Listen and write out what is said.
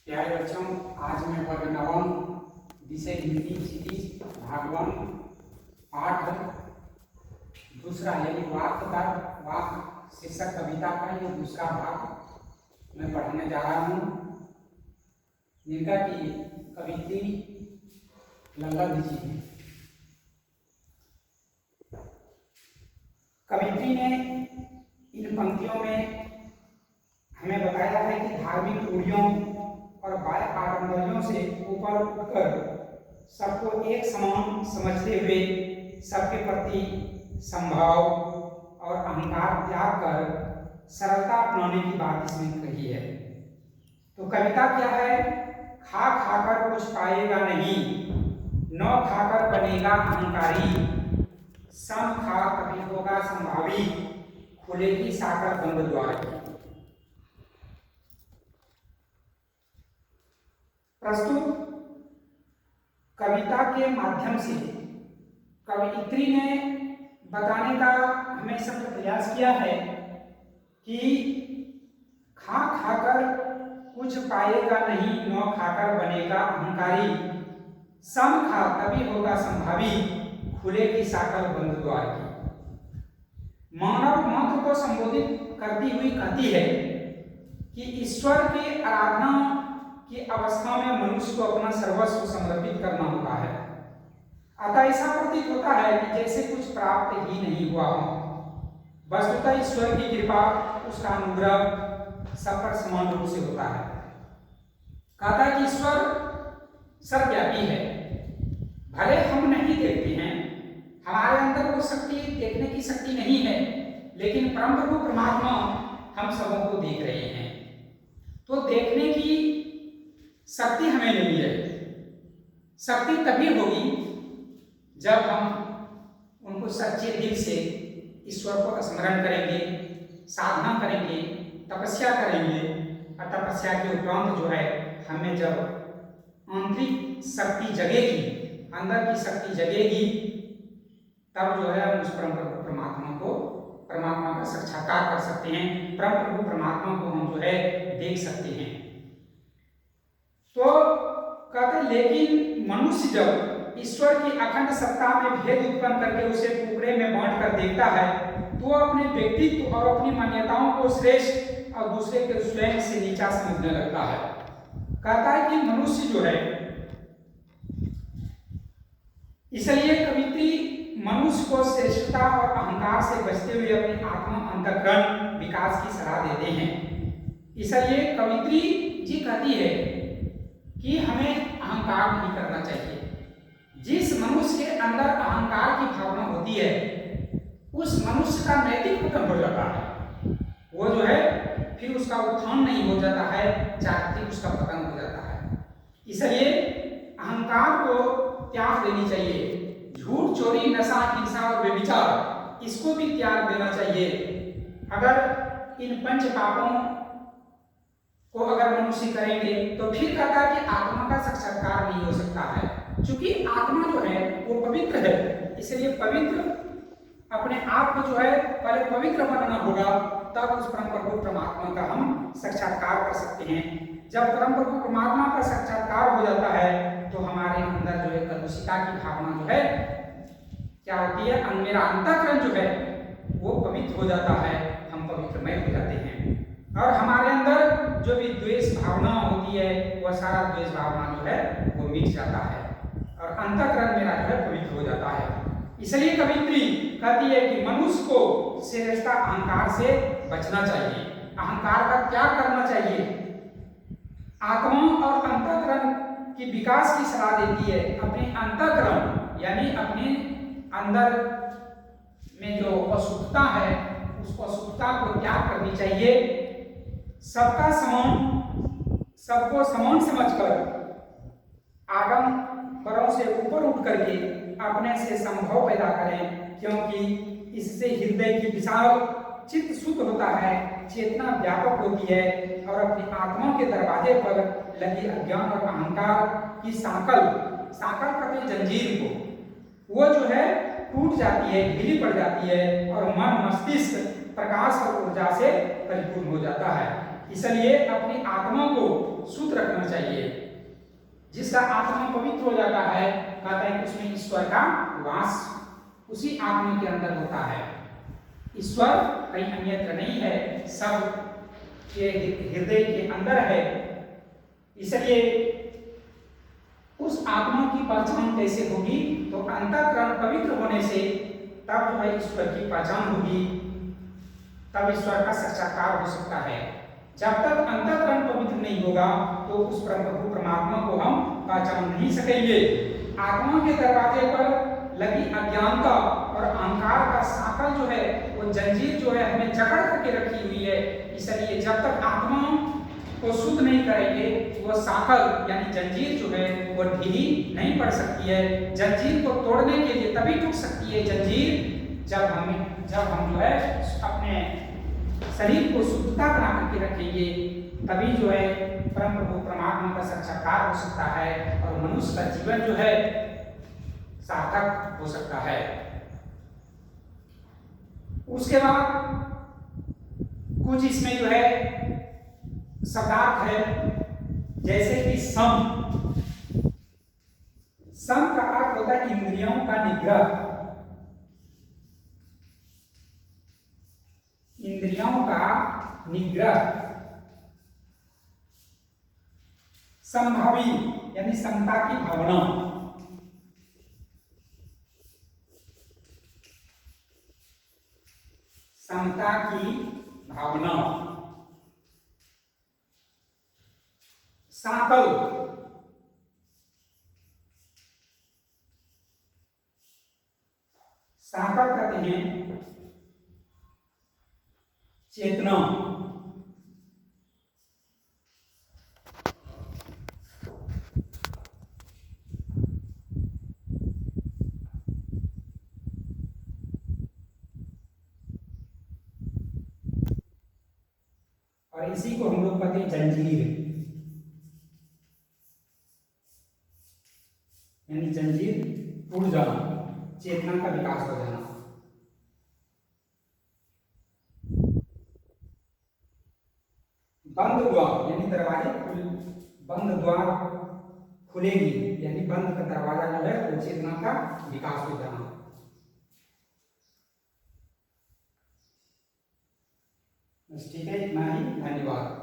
प्यारे बच्चों, आज मैं वर्ग नवम विषय हिंदी क्षितिज भाग 1 पाठ दूसरा यानी वाक शीर्षक कविता का ये दूसरा भाग मैं पढ़ने जा रहा हूँ, जिनका की कवित्री लंगल जी है। कवित्री ने इन पंक्तियों में हमें बताया है कि धार्मिक रूढ़ियों और बाह्य आडंबरियों से ऊपर उठकर सबको एक समान समझते हुए सबके प्रति संभाव और अहंकार त्याग कर सरलता अपनाने की बात इसमें कही है। तो कविता क्या है? खा खाकर कुछ पाएगा नहीं, न खाकर बनेगा अहंकारी, सम खा कभी होगा संभावी, खुलेगी साकर बंद द्वार की। प्रस्तुत कविता के माध्यम से कवयित्री ने बताने का हमेशा प्रयास किया है कि खा खाकर कुछ पाएगा नहीं, न खाकर बनेगा अहंकारी, सम खा तभी होगा संभावी, खुलेगी साकर बंद द्वार की। मानव मात्र को संबोधित करती हुई कहती है कि ईश्वर की आराधना की अवस्था में मनुष्य को अपना सर्वस्व समर्पित करना होता है। अतः ऐसा प्रतीत होता है कि जैसे कुछ प्राप्त ही नहीं हुआ हो। वस्तुतः ईश्वर की कृपा, उसका अनुग्रह सब पर समान रूप से होता है। कहता है कि ईश्वर सर्वव्यापी है, भले हम नहीं देखते हैं, हमारे अंदर वो शक्ति, देखने की शक्ति नहीं है, लेकिन परम प्रभु परमात्मा हम सबों को देख रहे हैं। तो देखने की शक्ति हमें नहीं है। शक्ति तभी होगी जब हम उनको सच्चे दिल से ईश्वर को स्मरण करेंगे, साधना करेंगे, तपस्या करेंगे, और तपस्या के उपरांत जो है हमें जब आंतरिक शक्ति जगेगी, अंदर की शक्ति जगेगी, तब जो है हम उस परम प्रभु परमात्मा का साक्षात्कार कर सकते हैं, परम प्रभु परमात्मा को हम जो है देख सकते हैं। तो कहते लेकिन मनुष्य जब ईश्वर की अखंड सत्ता में भेद उत्पन्न करके उसे टुकड़े में बांट कर देखता है, तो अपने व्यक्तित्व और अपनी मान्यताओं को श्रेष्ठ और दूसरे के स्वयं से नीचा समझने लगता है। कहता है कि मनुष्य जो है, इसलिए कवित्री मनुष्य को श्रेष्ठता और अहंकार से बचते हुए अपने आत्मा अंतःकरण विकास की सलाह देते हैं। इसलिए कवित्री जी कहती है कि हमें अहंकार नहीं करना चाहिए। जिस मनुष्य के अंदर अहंकार की भावना होती है, उस मनुष्य का नैतिक पतन हो जाता है। वो जो है फिर उसका उत्थान नहीं हो जाता है, जागतिक उसका पतन हो जाता है। इसलिए अहंकार को त्याग देनी चाहिए। झूठ, चोरी, नशा, हिंसा और व्यभिचार, इसको भी त्याग देना चाहिए। अगर इन पंच पापों को अगर मनुष्य करेंगे तो फिर कहता है कि आत्मा का साक्षात्कार नहीं हो सकता है, क्योंकि आत्मा जो है वो पवित्र है। इसलिए पवित्र अपने आप को जो है पहले पवित्र बनाना होगा, तब उस परम प्रभु परमात्मा का हम साक्षात्कार कर सकते हैं। जब परम प्रभु परमात्मा का साक्षात्कार हो जाता है तो हमारे अंदर जो है कलुषिता की भावना जो है क्या होती है, मेरा अंतःकरण जो है वो पवित्र हो जाता है, हम पवित्रमय हो जाते हैं। और हमारे अंदर जो भी द्वेष भावना होती है, वह सारा द्वेष भावना जो है वो मिट जाता है और अंतःकरण मेरा जो है पवित्र हो जाता है। इसलिए कवित्री कहती है कि मनुष्य को श्रेष्ठता अहंकार से बचना चाहिए, अहंकार का त्याग करना चाहिए, आत्मा और अंतःकरण की विकास की सलाह देती है। अपने अंतःकरण यानी अपने अंदर में जो अशुद्धता है, उस अशुद्धता को त्याग करनी चाहिए। सबको समान समझकर आडंबरों से ऊपर उठ करके अपने से संभव पैदा करें, क्योंकि इससे हृदय की विशाल चित्त शुद्ध होता है, चेतना व्यापक होती है और अपनी आत्मा के दरवाजे पर लगी अज्ञान और अहंकार की सांकल करके जंजीर को वो जो है टूट जाती है, ढीली पड़ जाती है और मन मस्तिष्क प्रकाश और ऊर्जा से परिपूर्ण हो जाता है। इसलिए अपनी आत्मा को शुद्ध रखना चाहिए। जिसका आत्मा पवित्र हो जाता है, कहता है कि उसमें ईश्वर का वास उसी आत्मा के अंदर होता है। ईश्वर कहीं अन्यत्र नहीं है, सब के हृदय के अंदर है। इसलिए उस आत्मा की पहचान कैसे होगी? तो अंतःकरण पवित्र होने से तब जो है ईश्वर की पहचान होगी, तब ईश्वर का साक्षात्कार हो सकता है। जब तक अंतःकरण पवित्र नहीं होगा तो उस प्रभु परमात्मा को हम पहचान नहीं सकेंगे। आत्मा के दरवाजे पर लगी अज्ञानता और अहंकार का साकल जो है, वो जंजीर जो है हमें जकड़ करके रखी हुई है। इसलिए जब तक आत्मा को शुद्ध नहीं करेंगे, वो साकल यानी जंजीर जो है वो ढीली नहीं पड़ सकती है। जंजीर को तोड़ने के लिए तभी टूट सकती है जंजीर, जब हम जो है अपने शरीर को शुद्धता बना करके रखेंगे, तभी जो है परम प्रभु परमात्मा का साक्षात्कार हो सकता है और मनुष्य का जीवन जो है सार्थक हो सकता है। उसके बाद कुछ इसमें जो है शब्दार्थ है, जैसे कि सम। सम का अर्थ होता है इंद्रियों का निग्रह, इंद्रियों का निग्रह। समभावी यानी समता की भावना, समता की भावना। साकल, साकल कहते हैं चेतना। और इसी को हम लोग कहते हैं जंजीर, यानी जंजीर टूट जाना, चेतना का विकास हो जाना। बंद द्वार यानी दरवाजे बंद द्वार खुलेगी, यानी बंद का दरवाजा जो है वो चेतना का विकास हो जाना। बस ठीक है, इतना ही, धन्यवाद।